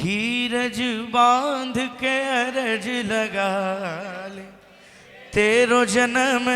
धीरज बांध के अरज लगा ले तेरो जन्म।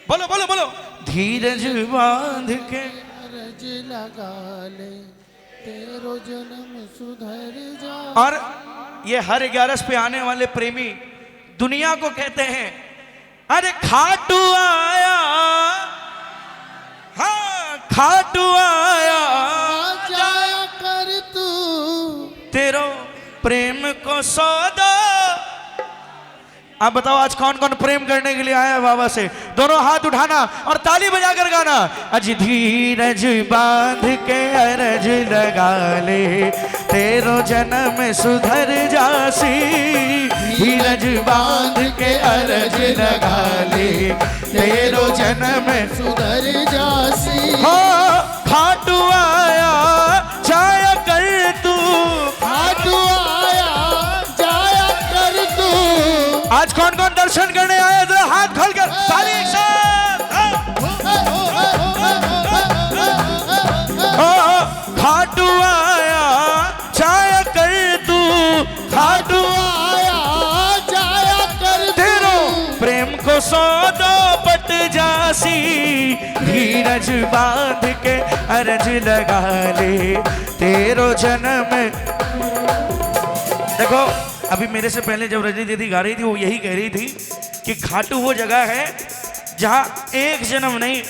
बोलो बोलो बोलो। धीरज बांध के अरज लगा ले तेरो जन्म सुधर जा। और ये हर 11 पे आने वाले प्रेमी दुनिया को कहते हैं अरे खाटू आया, हाँ खाटू आया, जाया कर तू तेरो प्रेम को सौदा। आप बताओ आज कौन कौन प्रेम करने के लिए आया है बाबा से? दोनों हाथ उठाना और ताली बजाकर गाना। अज धीरज बांध के अरज लगा ले तेरो जन्म सुधर जासी। धीरज बांध के अरज लगा ले तेरो जन्म सुधर जासी। हो खाटू आया जाया कर तू। खाटू आया जाया कर तू। आज कौन कौन दर्शन करने आए जरा हाथ खोलकर ताली एक साथ। खाटू आया जाया कर तू। खाटू आया जाया कर तेरो प्रेम को सौदा पट जासी। धीरज बांध के अरज लगा ले तेरो जन्म। देखो अभी मेरे से पहले जब रजनी दीदी गा रही थी वो यही कह रही थी कि खाटू वो जगह है जहां एक जन्म नहीं,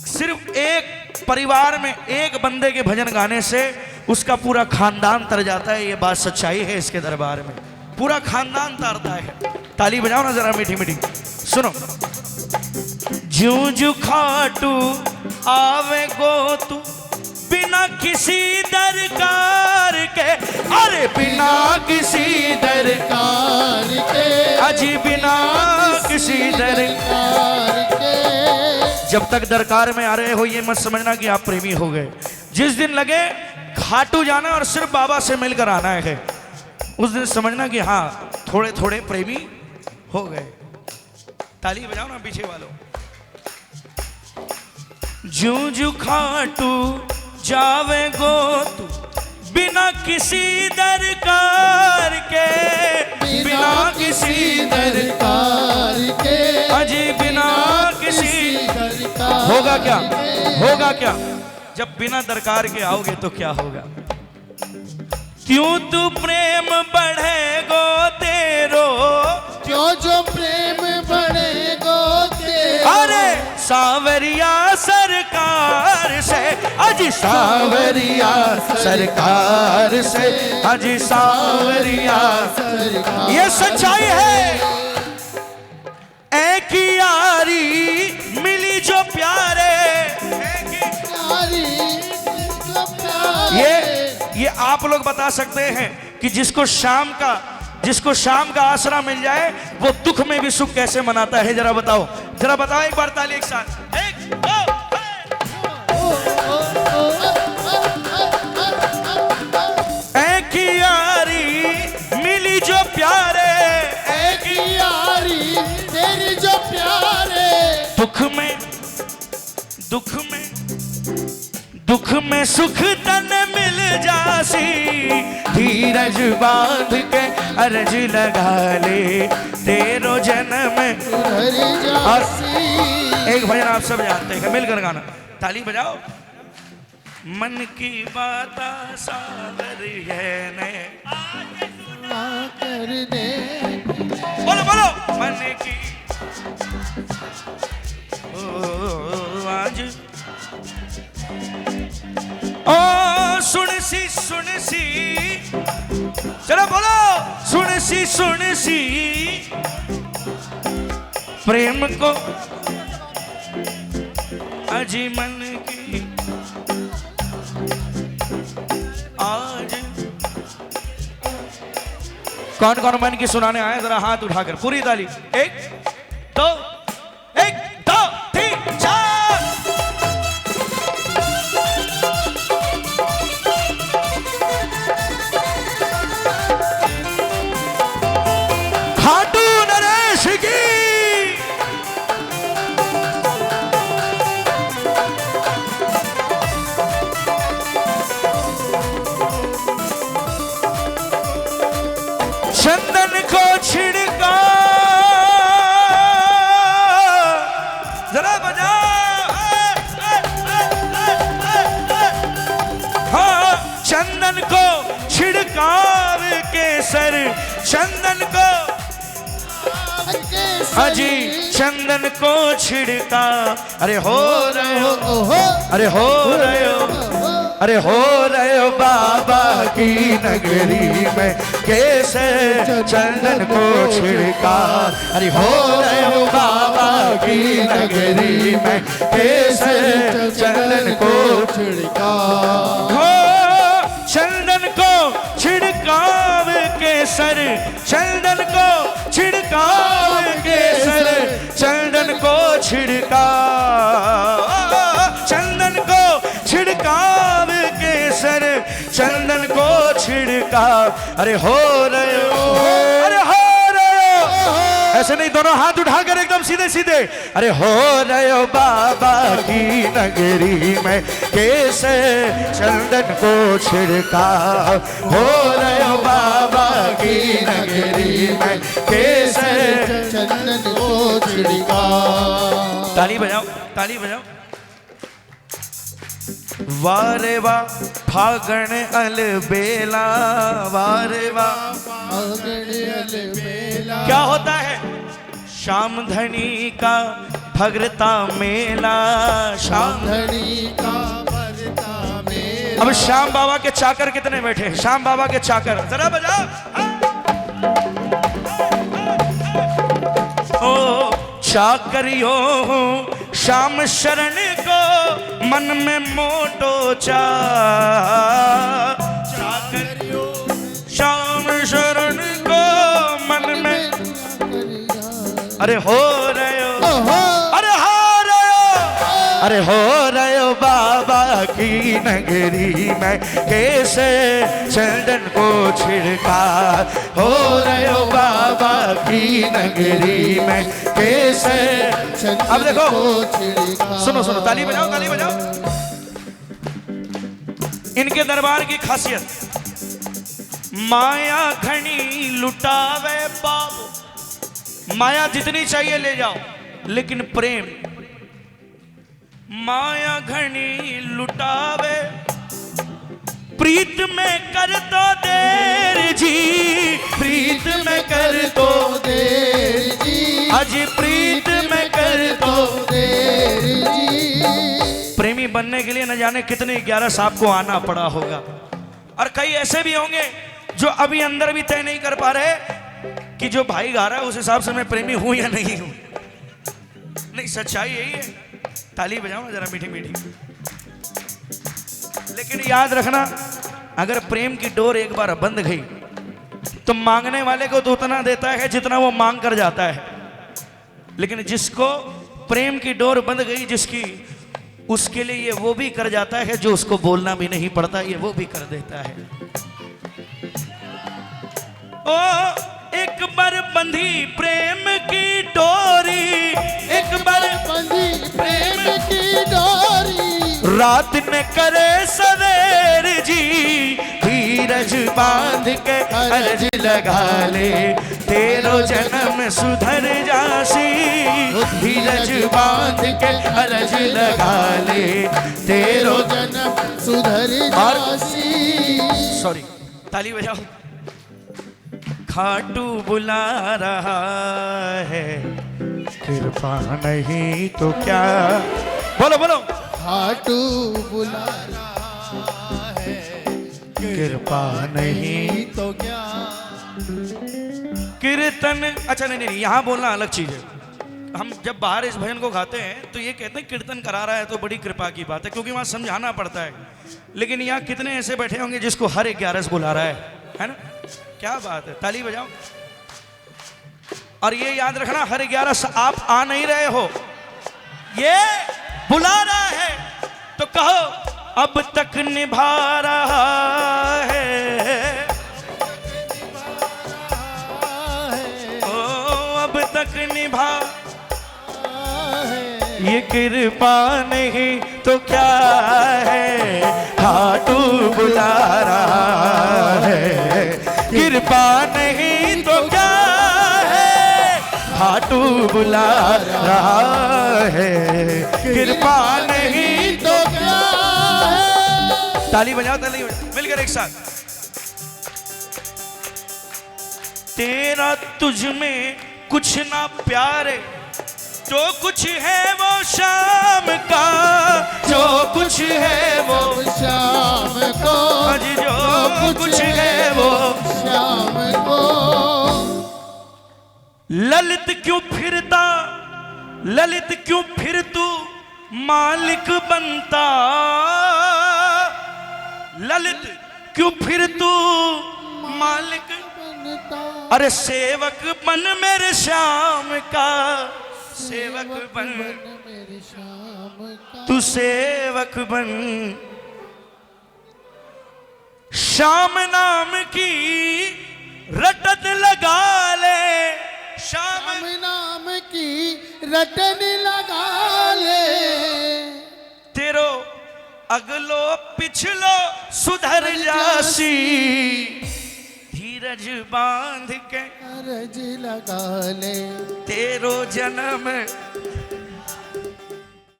सिर्फ एक परिवार में एक बंदे के भजन गाने से उसका पूरा खानदान तर जाता है। ये बात सच्चाई है, इसके दरबार में पूरा खानदान तरता है। ताली बजाओ ना जरा मीठी मीठी। सुनो। जूं जू खाटू आवे गो तू बिना किसी दरकार के। अरे बिना किसी दरकार के। अजी बिना किसी दरकार के। जब तक दरकार में आ रहे हो ये मत समझना कि आप प्रेमी हो गए। जिस दिन लगे खाटू जाना और सिर्फ बाबा से मिलकर आना है उस दिन समझना कि हाँ थोड़े थोड़े प्रेमी हो गए। ताली बजाओ ना पीछे वालों। जूं जू खाटू जावे गो तू बिना किसी दरकार के। बिना किसी दरकार के। अजी बिना किसी दरकार होगा क्या? होगा क्या जब बिना दरकार के आओगे तो क्या होगा? क्यों तू प्रेम बढ़ेगो तेरो। जो जो प्रेम बढ़ेगो तेरो। अरे सावरिया सरकार से। अजी सावरिया सरकार से। अजी सावरिया सरकार। ये सच्चाई है। एक यारी मिली जो प्यारे। प्यारी जो प्यारे। ये आप लोग बता सकते हैं कि जिसको शाम का आसरा मिल जाए वो दुख में भी सुख कैसे मनाता है? जरा बताओ एक बार ताली एक साथ। एक दो एक यारी मिली जो प्यारे। एक यारी तेरी जो प्यारे। दुख में सुख तन मिल जासी। धीरज बांध के अरज लगा ले तेरो जन्म। और एक भजन आप सब जानते हैं, मिलकर गाना। ताली बजाओ। मन की बात सागर है ने कर दे। बोलो बोलो। मन की आज ओ सुन सी चलो बोलो। सुन सी प्रेम को अजी मन की आज। कौन कौन मन की सुनाने आए जरा हाथ उठाकर पूरी ताली। एक दो तीन चार। खाटू नरेश की। केसर चंदन को अजी चंदन को छिड़का। अरे हो रहे हो, अरे हो रहे हो, अरे हो रहे हो बाबा की नगरी में केसर चंदन को छिड़का। अरे हो रहे हो बाबा की नगरी में केसर चंदन को छिड़का। हो चंदन को छिड़काव केसर चंदन को छिड़काव केसर चंदन को छिड़का। चंदन को छिड़काव केसर चंदन को छिड़का। अरे हो रहे हो, अरे हो रहे हो, ऐसे नहीं, दोनों हाथ उठाकर एकदम सीधे सीधे। अरे हो रहे हो बाबा की नगरी में केसर चंदन को छिड़का। हो रहे हो बाबा की नगरी में केसर चंदन को छिड़का। ताली बजाओ, ताली बजाओ। वारे वाह फागण अलबेला, वारे वाह। क्या होता है? श्याम धनी का भगरता मेला, श्याम धनी का भगरता मेला। अब श्याम बाबा के चाकर कितने बैठे हैं? श्याम बाबा के चाकर जरा बजाओ। ओ चाकरियो श्याम शरण को मन में मोटो चा। चाकरियो श्याम शरण को मन में। अरे हो रहे हो, अरे हो रहे हो, अरे हो रहे हो बाबा की नगरी में केसर चंदन को छिड़का। हो रहे हो बाबा की नगरी में केसर। अब देखो, सुनो सुनो, ताली बजाओ, ताली बजाओ। इनके दरबार की खासियत, माया घनी लुटावे बाबू। माया जितनी चाहिए ले जाओ, लेकिन प्रेम माया घनी लुटावे। प्रीत में कर तो देर जी, प्रीत में कर तो देर जी, अजी प्रीत में कर तो देर जी। प्रेमी बनने के लिए न जाने कितने 11 साहब को आना पड़ा होगा। और कई ऐसे भी होंगे जो अभी अंदर भी तय नहीं कर पा रहे कि जो भाई गा रहा है उस हिसाब से मैं प्रेमी हूं या नहीं हूं। नहीं, सच्चाई यही है। ताली बजाओ जरा मीठी मीठी। लेकिन याद रखना, अगर प्रेम की डोर एक बार बंद गई तो मांगने वाले को तो उतना देता है जितना वो मांग कर जाता है। लेकिन जिसको प्रेम की डोर बंद गई जिसकी, उसके लिए ये वो भी कर जाता है जो उसको बोलना भी नहीं पड़ता, ये वो भी कर देता है। ओ एक बार बंधी प्रेम की डोरी, एक बार बंधी प्रेम की डोरी। रात में करे सवेर जी, धीरज बांध के अर्ज लगा ले, तेरो जन्म सुधर जासी। धीरज बांध के अर्ज लगा ले, तेरो जन्म सुधर जासी। सॉरी, ताली बजाओ। खाटू बुला रहा है, कृपा नहीं तो क्या। बोलो बोलो। खाटू बुला रहा है, कृपा नहीं तो क्या। कीर्तन, अच्छा नहीं नहीं, यहाँ बोलना अलग चीज है। हम जब बाहर इस भजन को गाते हैं तो ये कहते हैं कीर्तन करा रहा है तो बड़ी कृपा की बात है, क्योंकि वहाँ समझाना पड़ता है। लेकिन यहाँ कितने ऐसे बैठे होंगे जिसको हर 11 बुला रहा है ना? क्या बात है, ताली बजाओ। और ये याद रखना, हर 11 आप आ नहीं रहे हो, ये बुला रहा है। तो कहो अब तक निभा रहा है, ओ अब तक निभा। ये कृपा नहीं तो क्या है, खाटू बुला रहा है। कृपा नहीं तो क्या है, खाटू बुला रहा है। कृपा नहीं तो क्या है। ताली बजाओ, ताली बजाओ मिलकर एक साथ। तेरा तुझ में कुछ ना प्यारे, जो कुछ है वो शाम का, जो कुछ है वो शाम को, आज जो कुछ है वो शाम को। ललित क्यों फिरता, ललित क्यों फिर तू मालिक बनता, ललित क्यों फिर तू मालिक, अरे सेवक बन मेरे श्याम का, सेवक बन मेरे शाम का। तू सेवक बन। श्याम नाम की रटत लगा ले, श्याम श्याम नाम की रटन लगा ले, तेरो अगलो पिछलो सुधर जासी, धीरज बांध के अरज लगा ले, तेरो जन्म